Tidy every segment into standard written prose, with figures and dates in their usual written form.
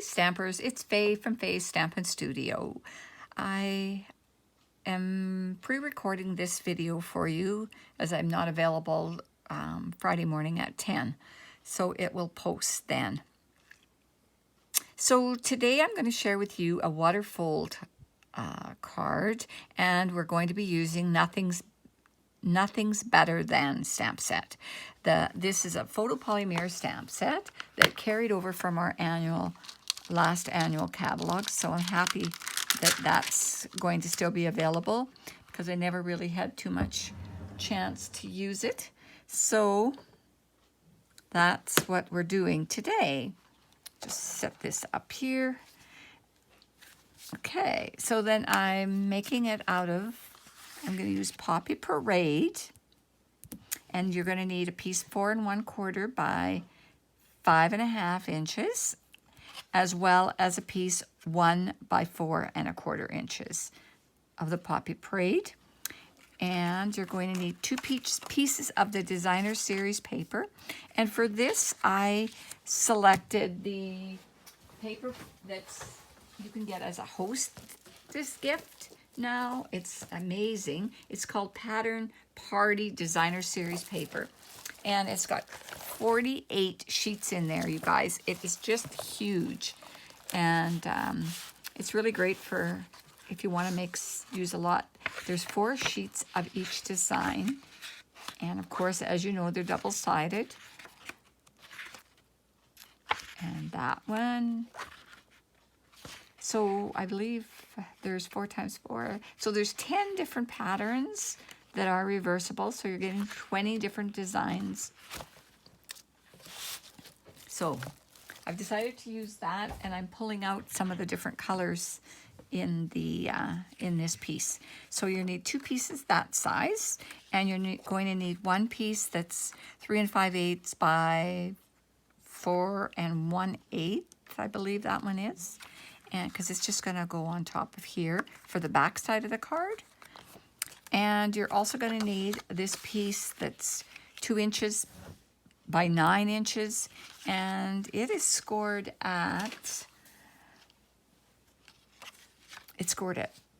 Stampers, it's Faye from Faye's Stampin' Studio. I am pre-recording this video for you as I'm not available Friday morning at 10, so it will post then. So today I'm going to share with you a waterfold card, and we're going to be using Nothing's Better Than stamp set. This is a photopolymer stamp set that carried over from our last annual catalog, so I'm happy that that's going to still be available because I never really had too much chance to use it. So that's what we're doing today. Just set this up here. Okay, so then I'm making it out of, I'm going to use Poppy Parade, and you're going to need a piece 4 1/4 by 5 1/2 inches, as well as a piece 1 by 4 1/4 inches of the Poppy Parade. And you're going to need 2 pieces of the Designer Series paper. And for this, I selected the paper that's you can get as a hostess gift now. It's amazing. It's called Pattern Party Designer Series paper. And it's got 48 sheets in there, you guys. It is just huge. And it's really great for if you want to use a lot. There's 4 sheets of each design. And of course, as you know, they're double-sided. And that one. So I believe there's 4 times 4. So there's 10 different patterns that are reversible. So you're getting 20 different designs. So I've decided to use that, and I'm pulling out some of the different colors in this piece. So you need 2 pieces that size, and you're going to need 1 piece that's 3 5/8 by 4 1/8. I believe that one is, and because it's just going to go on top of here for the back side of the card. And you're also going to need this piece that's 2 inches by 9 inches, and it is scored at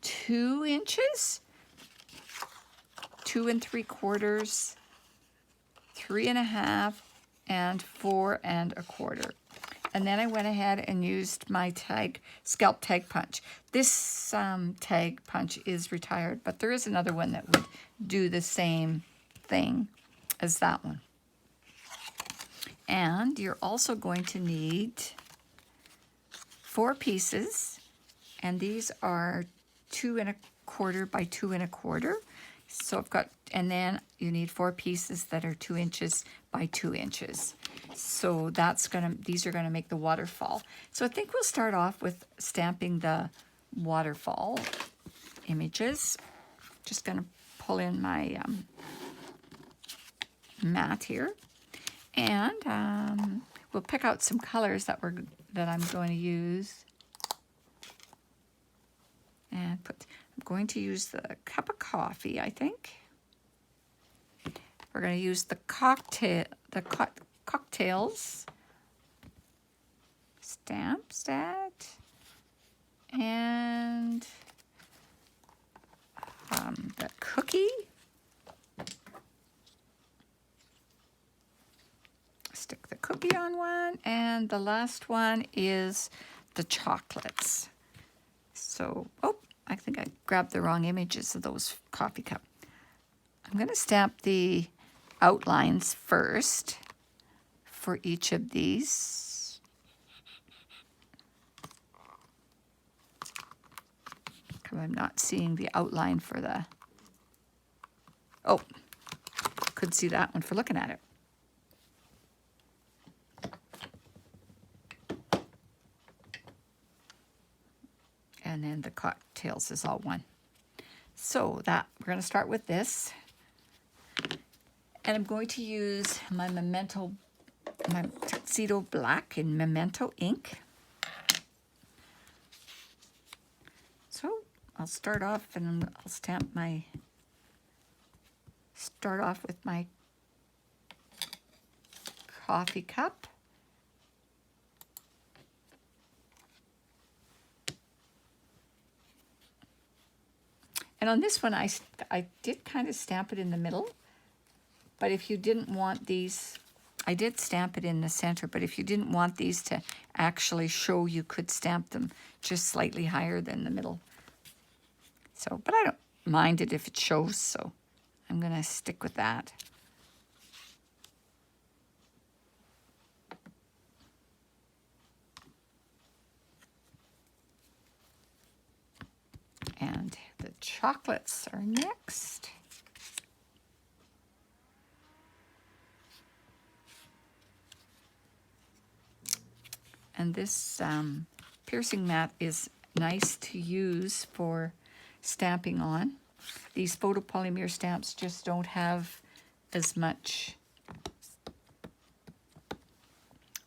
2 inches, 2 3/4, 3 1/2, and 4 1/4. And then I went ahead and used my scalp tag punch. This tag punch is retired, but there is another one that would do the same thing as that one. And you're also going to need 4 pieces, and these are 2 1/4 by 2 1/4. So I've got, and then you need 4 pieces that are 2 inches by 2 inches. So these are gonna make the waterfall. So I think we'll start off with stamping the waterfall images. Just gonna pull in my mat here, and we'll pick out some colors that I'm going to use. And I'm going to use the cup of coffee, I think. We're going to use the cocktails stamp set, and the cookie. Stick the cookie on one, and the last one is the chocolates. So, I think I grabbed the wrong images of those coffee cup. I'm going to stamp the outlines first for each of these. Because I'm not seeing the outline for the... Oh, could see that one for looking at it. And then the cocktails is all one. So we're going to start with this. And I'm going to use my Tuxedo Black in Memento ink. So I'll start off, and I'll start off with my coffee cup. And on this one, I did kind of stamp it in the middle. But if you didn't want these, I did stamp it in the center, but if you didn't want these to actually show, you could stamp them just slightly higher than the middle. So, but I don't mind it if it shows, so I'm gonna stick with that. And the chocolates are next. And this piercing mat is nice to use for stamping on. These photopolymer stamps just don't have as much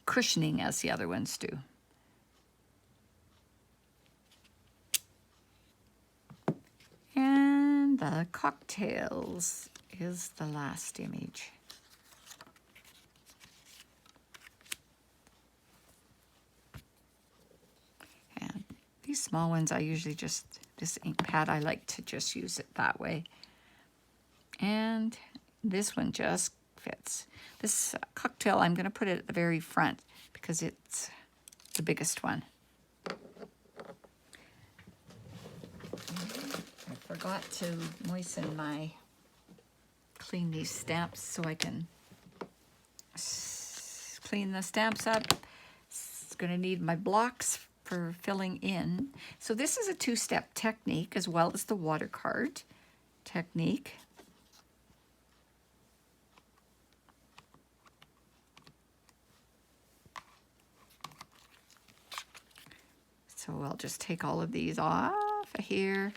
cushioning as the other ones do. And the cocktails is the last image. And these small ones, I usually just, this ink pad, I like to just use it that way. And this one just fits. This cocktail, I'm going to put it at the very front because it's the biggest one. I forgot to moisten clean these stamps so I can clean the stamps up. It's going to need my blocks for filling in. So this is a two-step technique as well as the water card technique. So I'll just take all of these off of here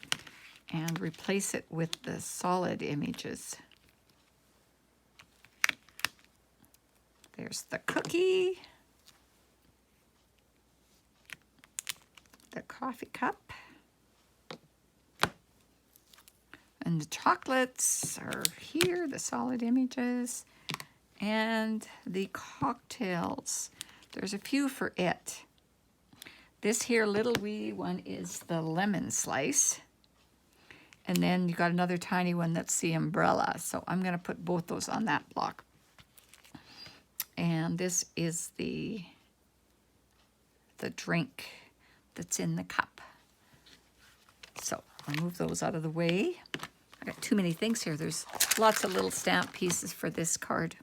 and replace it with the solid images. There's the cookie, the coffee cup, and the chocolates are here, the solid images, and the cocktails. There's a few for it. This here little wee one is the lemon slice. And then you got another tiny one that's the umbrella. So I'm going to put both those on that block. And this is the drink that's in the cup. So I'll move those out of the way. I got too many things here. There's lots of little stamp pieces for this card.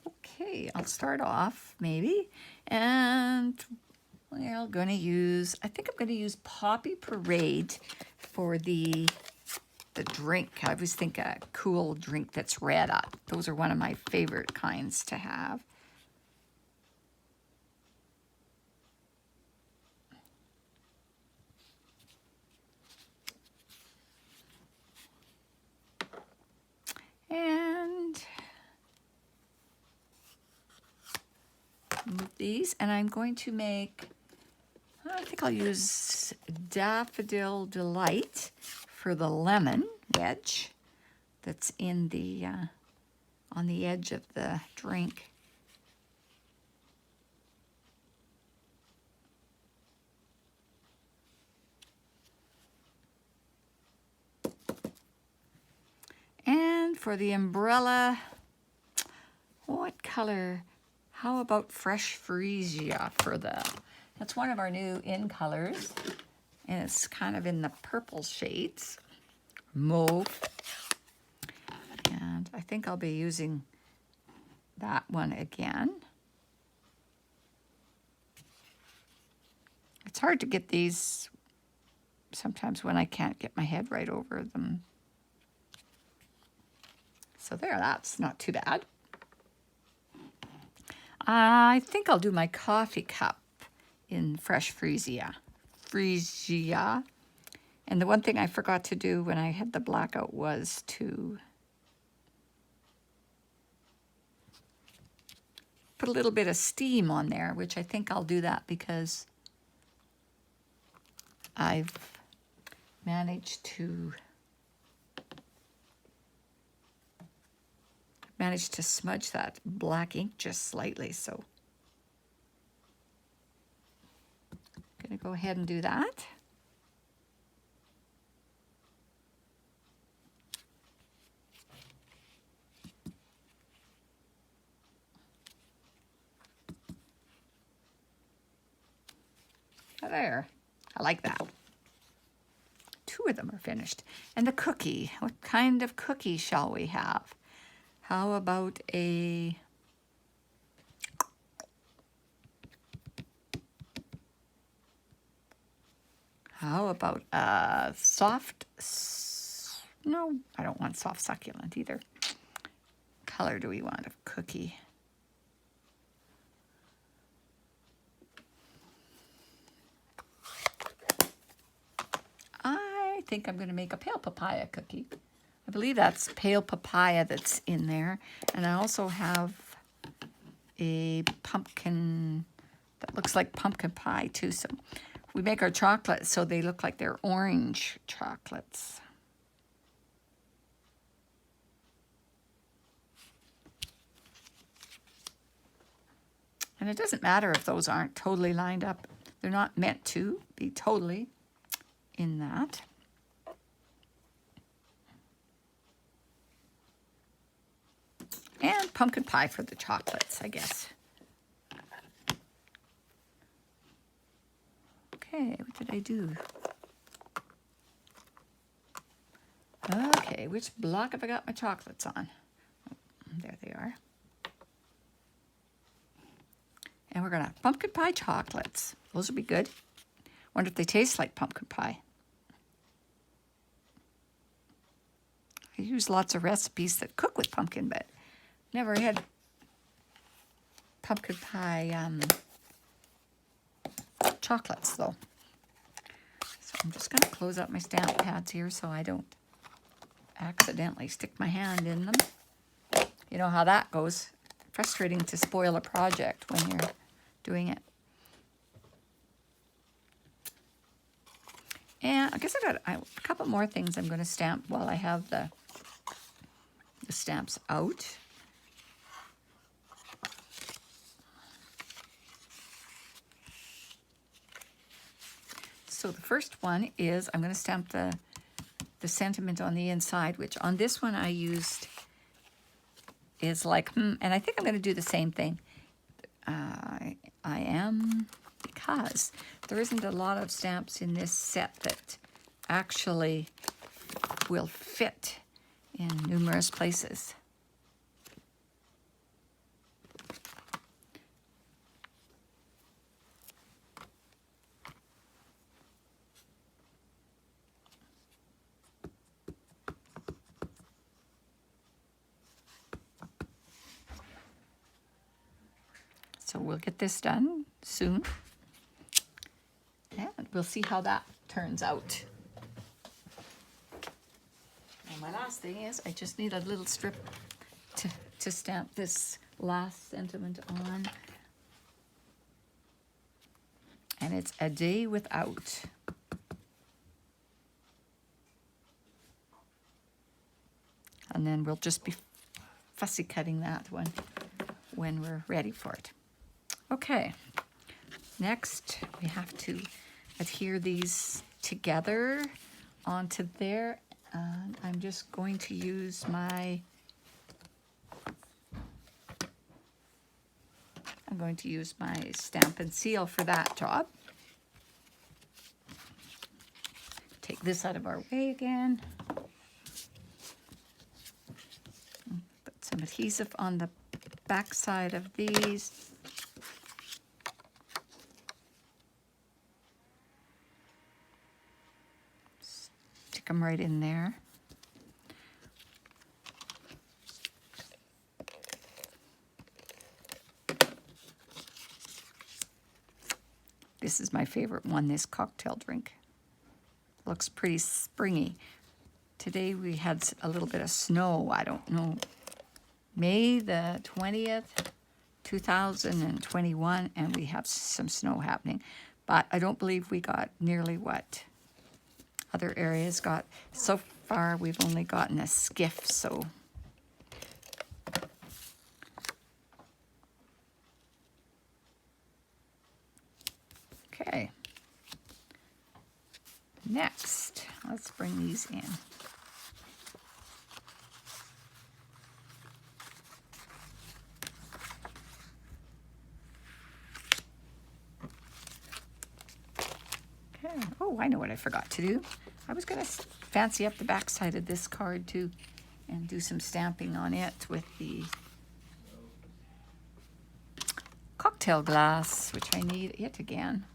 Okay, I'll start off maybe, and we're gonna use, I think I'm gonna use Poppy Parade for the drink. I always think a cool drink that's red up. Those are one of my favorite kinds to have. And move these, and I'm going to make, I think I'll use Daffodil Delight for the lemon wedge that's in the, on the edge of the drink. And for the umbrella, what color? How about Fresh Freesia for that's one of our new in colors. And it's kind of in the purple shades, mauve. And I think I'll be using that one again. It's hard to get these sometimes when I can't get my head right over them. So there, that's not too bad. I think I'll do my coffee cup in Fresh Freesia. And the one thing I forgot to do when I had the blackout was to put a little bit of steam on there, which I think I'll do that because I've managed to smudge that black ink just slightly, so go ahead and do that. There, I like that. 2 of them are finished. And the cookie, what kind of cookie shall we have? How about a soft, no, I don't want soft succulent either. Color do we want of cookie? I think I'm going to make a pale papaya cookie. I believe that's pale papaya that's in there. And I also have a pumpkin that looks like pumpkin pie too. So we make our chocolates so they look like they're orange chocolates. And it doesn't matter if those aren't totally lined up. They're not meant to be totally in that. And pumpkin pie for the chocolates, I guess. Okay, what did I do? Okay, which block have I got my chocolates on? Oh, there they are. And we're going to have pumpkin pie chocolates. Those will be good. Wonder if they taste like pumpkin pie. I use lots of recipes that cook with pumpkin, but never had pumpkin pie chocolates, though. So I'm just going to close up my stamp pads here so I don't accidentally stick my hand in them. You know how that goes. Frustrating to spoil a project when you're doing it. And I guess I got a couple more things I'm going to stamp while I have the stamps out. So the first one is I'm going to stamp the sentiment on the inside, which on this one I used is like, and I think I'm going to do the same thing. I am, because there isn't a lot of stamps in this set that actually will fit in numerous places. So we'll get this done soon, and we'll see how that turns out. And my last thing is I just need a little strip to stamp this last sentiment on. And it's A Day Without. And then we'll just be fussy cutting that one when we're ready for it. Okay, next we have to adhere these together onto there. And I'm just going to use my Stampin' Seal for that job. Take this out of our way again. Put some adhesive on the back side of these. Stick them right in there. This is my favorite one, this cocktail drink. Looks pretty springy. Today we had a little bit of snow, I don't know. May the 20th, 2021, and we have some snow happening. But I don't believe we got nearly what other areas got. So far we've only gotten a skiff, so. Okay. Next, let's bring these in. Okay. Oh, I know what I forgot to do. I was going to fancy up the back side of this card too and do some stamping on it with the cocktail glass, which I need it again.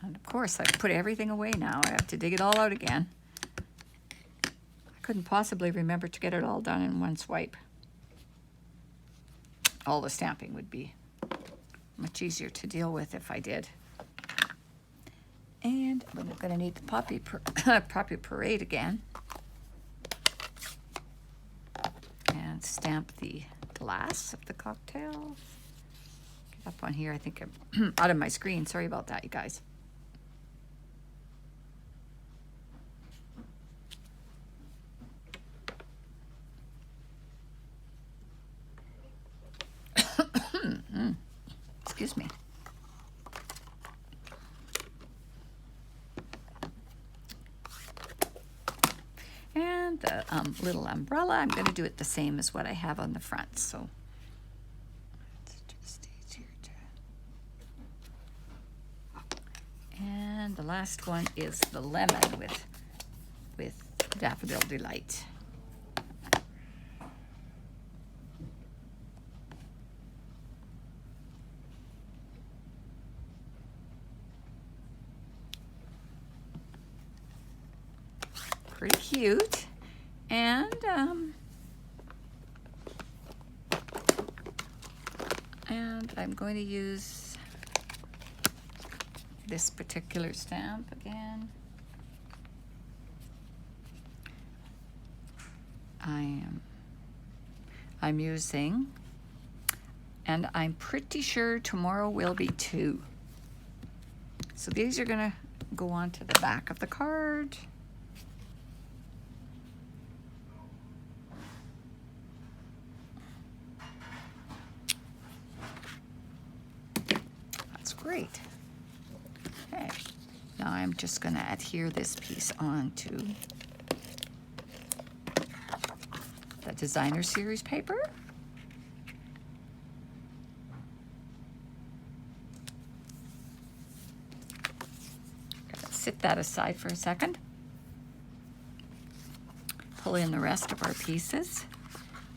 And of course, I've put everything away now. I have to dig it all out again. I couldn't possibly remember to get it all done in one swipe. All the stamping would be much easier to deal with if I did. And we're going to need the Poppy Parade again. And stamp the glass of the cocktail. Get up on here. I think I'm out of my screen. Sorry about that, you guys. Excuse me. And the little umbrella, I'm going to do it the same as what I have on the front. So it's just easier to. And the last one is the lemon with Daffodil Delight. Pretty cute. And I'm going to use this particular stamp again. I'm using, and I'm pretty sure tomorrow will be 2. So these are gonna go onto the back of the card. Great. Okay, now I'm just going to adhere this piece onto the designer series paper. Set that aside for a second. Pull in the rest of our pieces,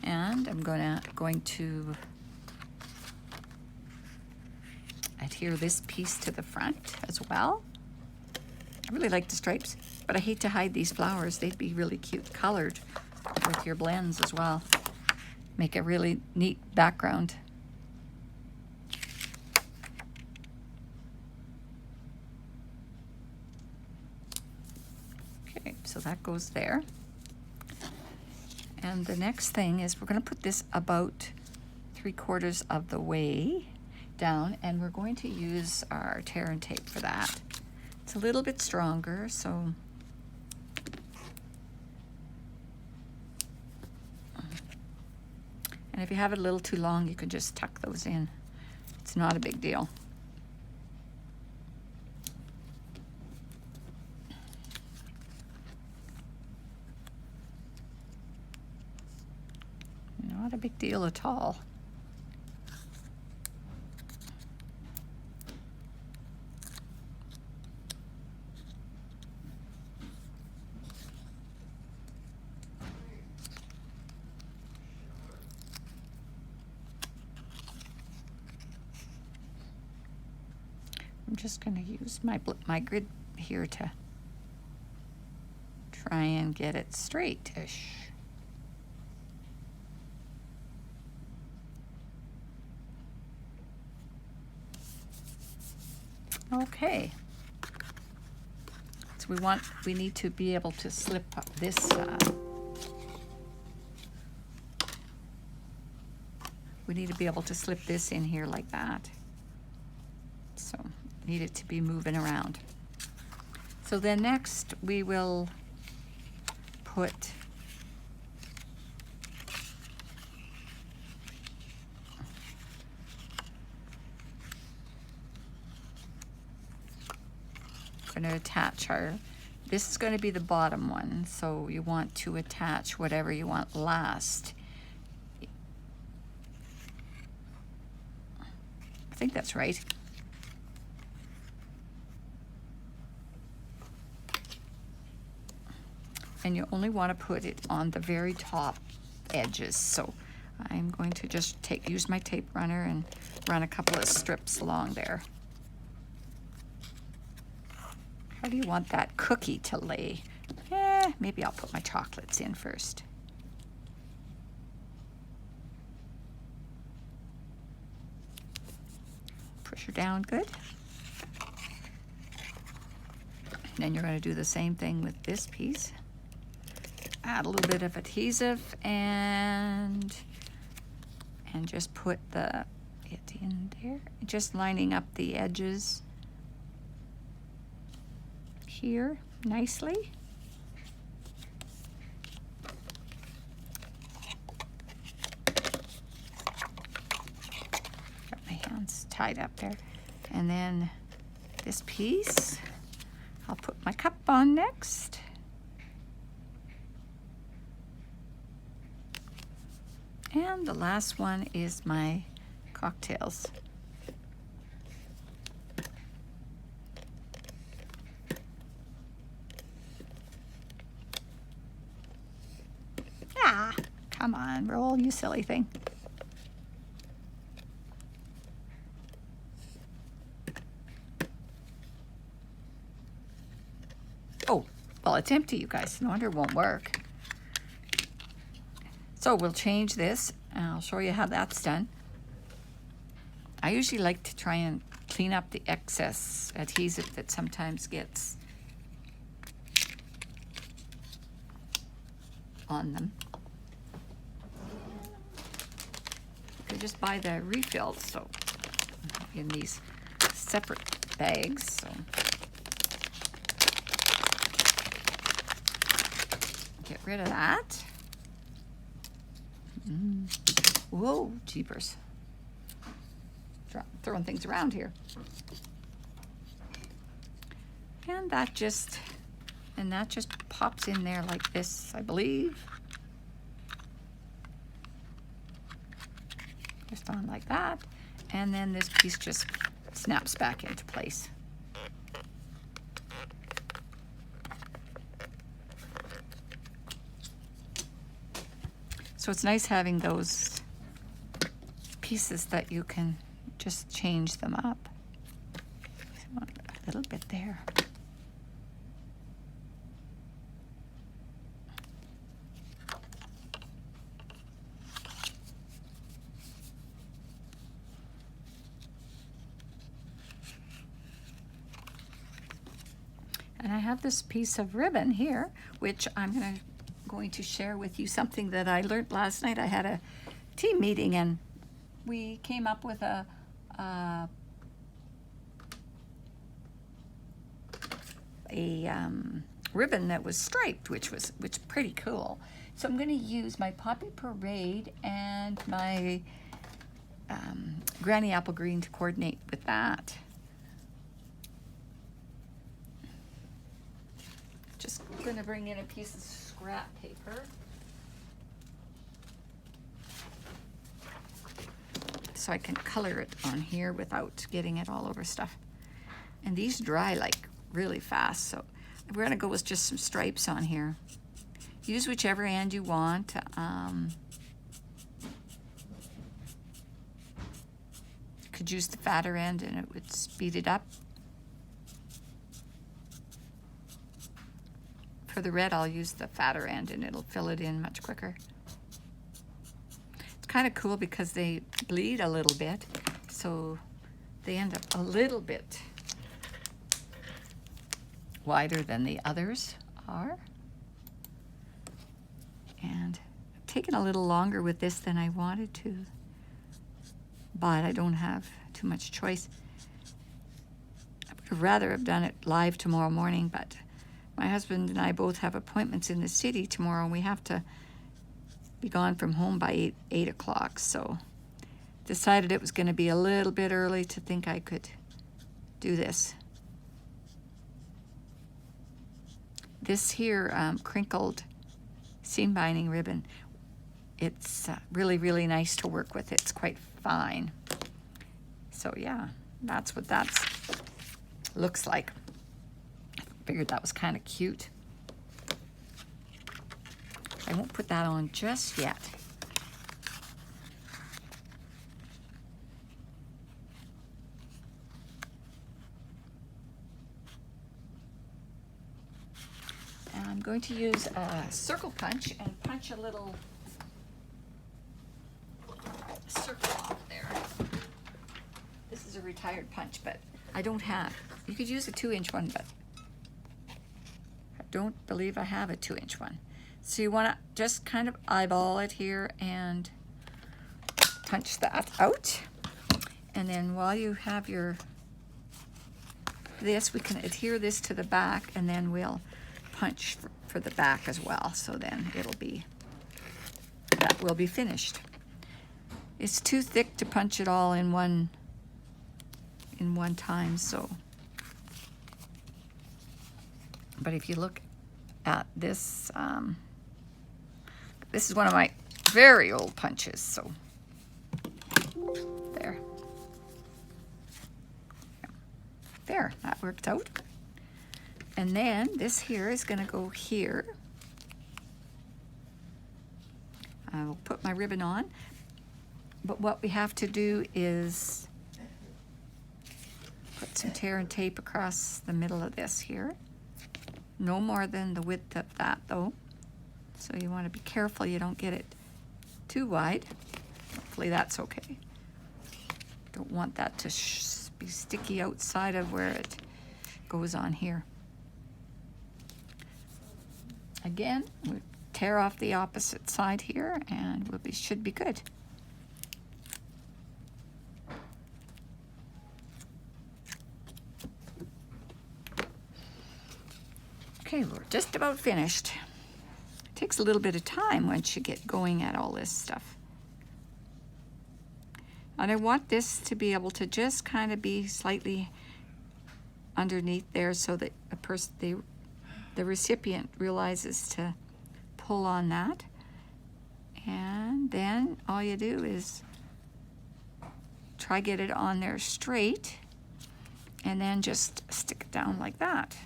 and I'm going to adhere this piece to the front as well. I really like the stripes, but I hate to hide these flowers. They'd be really cute colored with your blends as well. Make a really neat background. Okay, so that goes there. And the next thing is we're going to put this about 3/4 of the way down, and we're going to use our tear and tape for that. It's a little bit stronger, so and if you have it a little too long, you can just tuck those in. It's not a big deal. Not a big deal at all. I'm just going to use my grid here to try and get it straight-ish. Okay. So we need to be able to slip up this we need to be able to slip this in here like that. So need it to be moving around. So then next we will put going to attach our, this is going to be the bottom one, so you want to attach whatever you want last. I think that's right. And you only want to put it on the very top edges. So I'm going to just use my tape runner and run a couple of strips along there. How do you want that cookie to lay? Maybe I'll put my chocolates in first. Push her down good. And then you're going to do the same thing with this piece. Add a little bit of adhesive and just put it in there. Just lining up the edges here nicely. Got my hands tied up there. And then this piece, I'll put my cup on next. And the last one is my cocktails. Ah, come on, roll, you silly thing. Oh, well, it's empty, you guys. No wonder it won't work. So we'll change this, and I'll show you how that's done. I usually like to try and clean up the excess adhesive that sometimes gets on them. You can just buy the refills, so in these separate bags. So get rid of that. Whoa, jeepers. Throwing things around here. And that just pops in there like this, I believe. Just on like that. And then this piece just snaps back into place. So it's nice having those pieces that you can just change them up. A little bit there. And I have this piece of ribbon here, which I'm going to share with you something that I learned last night. I had a team meeting and we came up with a ribbon that was striped, which pretty cool. So I'm going to use my Poppy Parade and my Granny Apple Green to coordinate with that. Just going to bring in a piece of scrap paper. So I can color it on here without getting it all over stuff. And these dry like really fast, so we're gonna go with just some stripes on here. Use whichever end you want. Could use the fatter end and it would speed it up. For the red, I'll use the fatter end and it'll fill it in much quicker. It's kind of cool because they bleed a little bit, so they end up a little bit wider than the others are. And I've taken a little longer with this than I wanted to, but I don't have too much choice. I would rather have done it live tomorrow morning, but my husband and I both have appointments in the city tomorrow, and we have to be gone from home by 8 o'clock, so decided it was going to be a little bit early to think I could do this. This here crinkled seam binding ribbon, it's really, really nice to work with. It's quite fine. So yeah, that's what that looks like. I figured that was kind of cute. I won't put that on just yet. And I'm going to use a circle punch and punch a little circle off there. This is a retired punch, but I don't have. You could use a 2-inch one, but I don't believe I have a 2-inch one. So you want to just kind of eyeball it here and punch that out. And then while you have your this, we can adhere this to the back, and then we'll punch for the back as well. So then it'll be, that will be finished. It's too thick to punch it all in one time, so. But if you look at this, this is one of my very old punches, so there. There, that worked out. And then this here is gonna go here. I will put my ribbon on, but what we have to do is put some tear and tape across the middle of this here. No more than the width of that though. So you want to be careful you don't get it too wide. Hopefully that's okay. Don't want that to be sticky outside of where it goes on here. Again, we tear off the opposite side here and should be good. Okay, we're just about finished. It takes a little bit of time once you get going at all this stuff. And I want this to be able to just kind of be slightly underneath there so that the recipient realizes to pull on that. And then all you do is try get it on there straight and then just stick it down like that.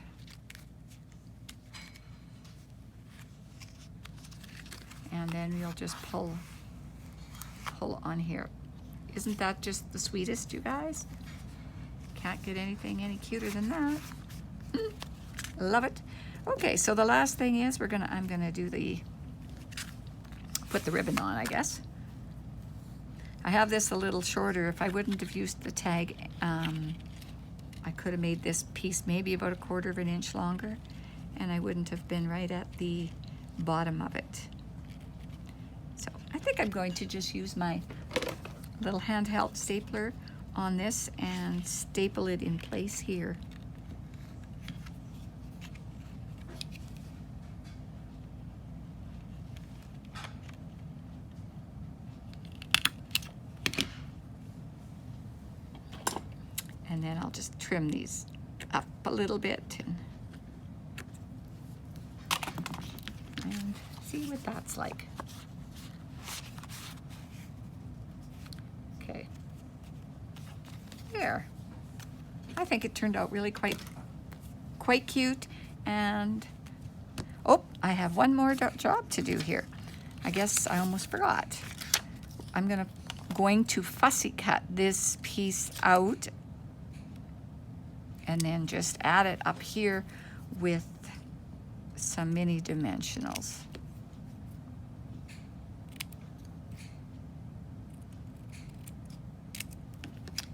And then you'll just pull on here. Isn't that just the sweetest, you guys? Can't get anything any cuter than that. Love it. Okay, so the last thing is I'm gonna do put the ribbon on, I guess. I have this a little shorter. If I wouldn't have used the tag, I could have made this piece maybe about 1/4 of an inch longer, and I wouldn't have been right at the bottom of it. So I think I'm going to just use my little handheld stapler on this and staple it in place here. And then I'll just trim these up a little bit and see what that's like. Okay. There. I think it turned out really quite cute. And oh, I have one more job to do here. I guess I almost forgot. I'm going to fussy cut this piece out and then just add it up here with some mini dimensionals.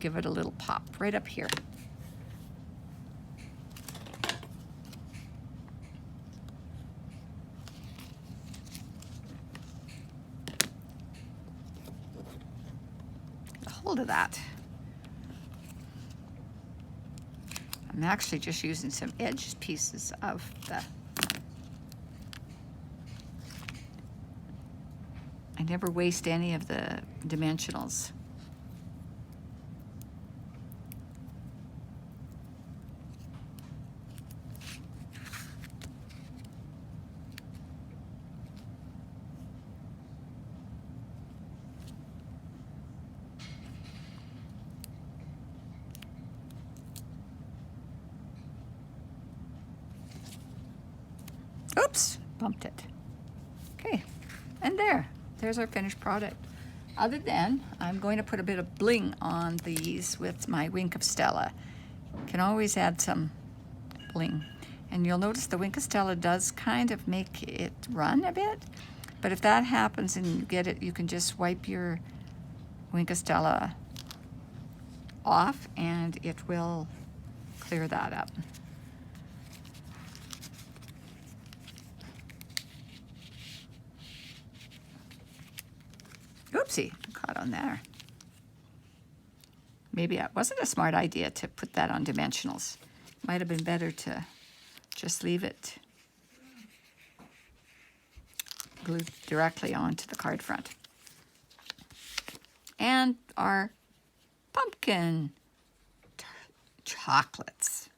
Give it a little pop right up here. Get a hold of that. I'm actually just using some edge pieces of the. I never waste any of the dimensionals. Oops, bumped it. Okay, and there's our finished product. Other than, I'm going to put a bit of bling on these with my Wink of Stella. Can always add some bling. And you'll notice the Wink of Stella does kind of make it run a bit. But if that happens and you get it, you can just wipe your Wink of Stella off and it will clear that up. Oopsie, caught on there. Maybe it wasn't a smart idea to put that on dimensionals. Might have been better to just leave it glued directly onto the card front. And our pumpkin chocolates.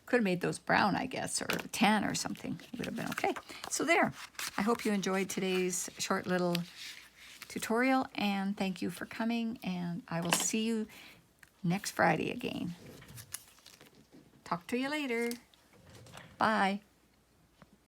Could have made those brown, I guess, or tan or something. It would have been okay. So there. I hope you enjoyed today's short little tutorial, and thank you for coming, and I will see you next Friday again. Talk to you later. Bye.